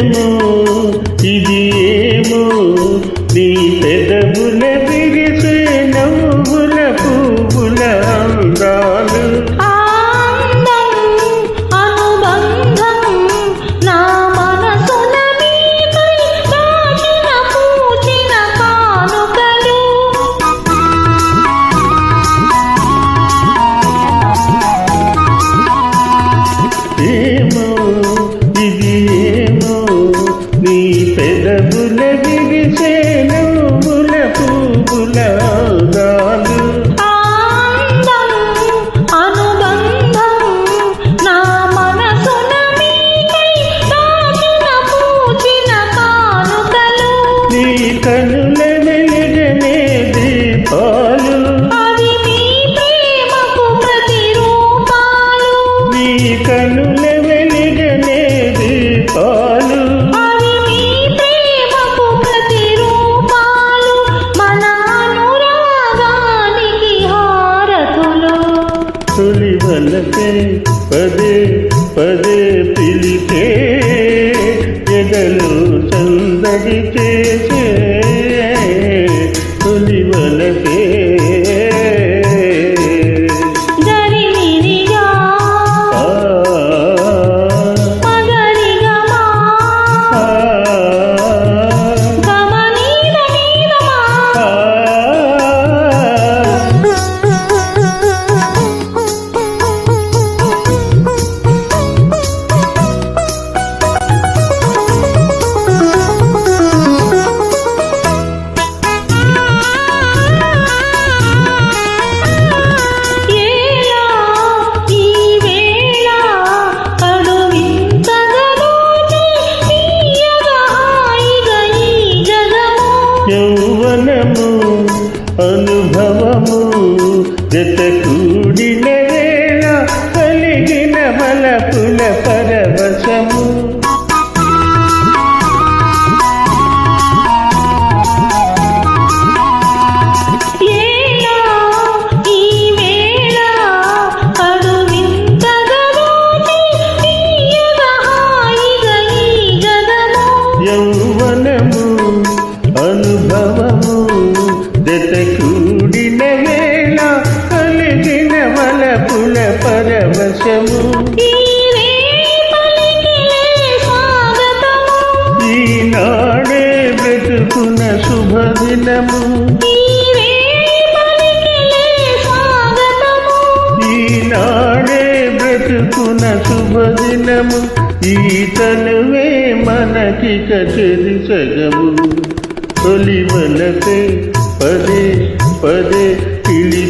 ఏమో ఇది ఏమో నీ పెదవుల విరిసే నవ్వుల పువ్వుల అందాలు ఏమో ఇది ఏమో నీ పెదవుల విరిసే నవ్వుల పువ్వుల అందాలు నీ కనుల వెలుగనే దీపాలు నీ కనుల వెలుగనే దీపాలు తొలి వలపే పదే పదే పిలిచే ఎదలు సందడి చేసే తొలి వలపే యౌవనము అనుభవము జత కూడిన వేళ కలిగిన బలపుల పరవశము యౌవనము అనుభవము జత కూడిన వేళ కలిగిన వలపుల పరవశము ఈనాడే బ్రతుకున శుభదినము ఈనాడే బ్రతుకున శుభదినము ఈ తనువే మనకిక చెరి సగము తొలి వలపే పదే పదే పిలి